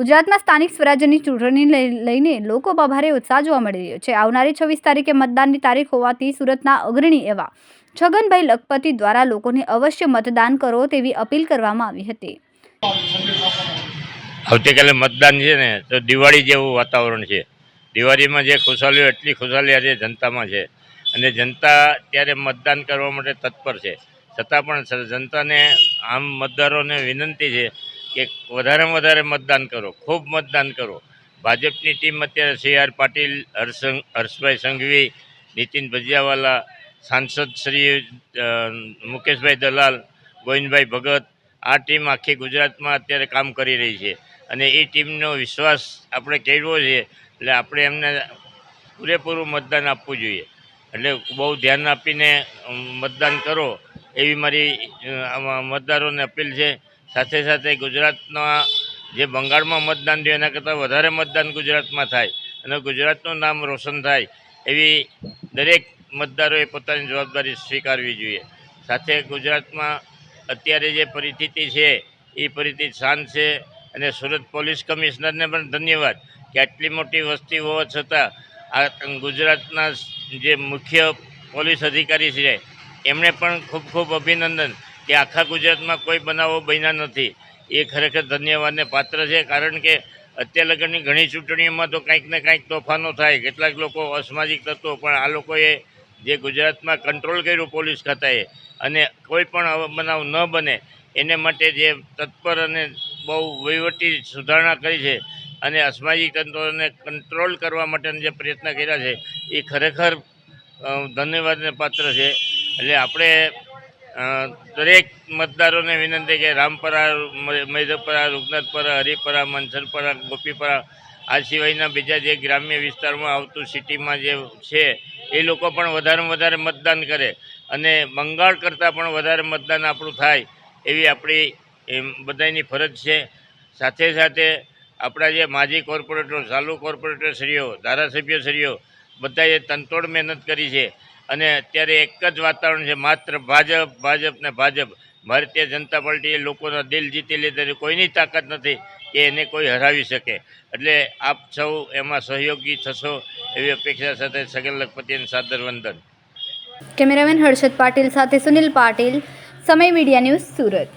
ગુજરાતમાં સ્થાનિક સ્વરાજ્યની ચૂંટણીને લઈને લોકોમાં ભારે ઉત્સાહ જોવા મળી રહ્યો છે। આવનારી 26 તારીખે મતદાનની તારીખ હોવાથી સુરતના અગ્રણી એવા છગનભાઈ લખપતિ દ્વારા લોકોને અવશ્ય મતદાન કરો તેવી અપીલ કરવામાં આવી હતી। આવતીકાલે મતદાન છે ને તો દિવાળી જેવું વાતાવરણ છે। દિવાળીમાં જે ખુશાલીઓ એટલી ખુશાલી આજે જનતામાં છે અને જનતા ત્યારે મતદાન કરવા માટે તત્પર છે। છતાં પણ જનતાને આમ મતદારોને વિનંતી છે કે વધારેમાં વધારે મતદાન કરો, ખૂબ મતદાન કરો। ભાજપની ટીમ અત્યારે CR પાટીલ, હર્ષભાઈ સંઘવી, નીતિન ભજીયાવાલા, સાંસદ શ્રી મુકેશભાઈ દલાલ, ગોવિંદભાઈ ભગત, આ ટીમ આખી ગુજરાતમાં અત્યારે કામ કરી રહી છે અને એ ટીમનો વિશ્વાસ આપણે કેળવો છે। એટલે આપણે એમને પૂરેપૂરું મતદાન આપવું જોઈએ। એટલે બહુ ધ્યાન આપીને મતદાન કરો એવી મારી મતદારોને અપીલ છે। સાથે સાથે ગુજરાતના જે બંગાળમાં મતદાન થયું એના કરતાં વધારે મતદાન ગુજરાતમાં થાય અને ગુજરાતનું નામ રોશન થાય એવી દરેક મતદારોએ પોતાની જવાબદારી સ્વીકારવી જોઈએ। સાથે ગુજરાતમાં અત્યારે જે પરિસ્થિતિ છે એ પરિસ્થિતિ શાંત છે અને સુરત પોલીસ કમિશનરને પણ ધન્યવાદ કે આટલી મોટી વસ્તી હોવા છતાં આ ગુજરાતના જે મુખ્ય પોલીસ અધિકારી છે એમણે પણ ખૂબ ખૂબ અભિનંદન કે આખા ગુજરાતમાં કોઈ બનાવો બન્યા નથી। એ ખરેખર ધન્યવાદને પાત્ર છે, કારણ કે અત્યાર લગનની ઘણી ચૂંટણીઓમાં તો કંઈક ને કંઈક તોફાનો થાય, કેટલાક લોકો અસામાજિક તત્વો, પણ આ લોકોએ જે ગુજરાતમાં કંટ્રોલ કર્યું પોલીસ ખાતાએ અને કોઈ પણ બનાવ ન બને એને માટે જે તત્પર અને બહુ વહીવટી સુધારણા કરી છે અને અસામાજિક તત્વોને કંટ્રોલ કરવા માટેના જે પ્રયત્ન કર્યા છે એ ખરેખર ધન્યવાદને પાત્ર છે। એટલે આપણે દરેક મતદારોને વિનંતી કે રામપરા, મૈધપરા, રૂગનાથપરા, હરિપરા, મનસરપરા, ગોપીપરા, આ સિવાયના બીજા જે ગ્રામ્ય વિસ્તારમાં આવતું સિટીમાં જે છે એ લોકો પણ વધારેમાં વધારે મતદાન કરે અને બંગાળ કરતાં પણ વધારે મતદાન આપણું થાય એવી આપણી બધાની ફરજ છે। સાથે સાથે આપણા જે માજી કોર્પોરેટરો, ચાલુ કોર્પોરેટરશ્રીઓ, ધારાસભ્યશ્રીઓ બધાએ તનતોડ મહેનત કરી છે અને અત્યારે એક જ વાતાવરણ છે, માત્ર ભાજપ, ભાજપ ને ભાજપ। ભારતીય જનતા પાર્ટીએ લોકોના દિલ જીતી લીધા, કોઈની તાકાત નથી કે એને કોઈ હરાવી શકે। એટલે આપ સૌ એમાં સહયોગી થશો એવી અપેક્ષા સાથે છગન લખપતિને સાદર વંદન। કેમેરામેન હર્ષદ પાટીલ સાથે સુનિલ પાટીલ, સમય મીડિયા ન્યૂઝ, સુરત।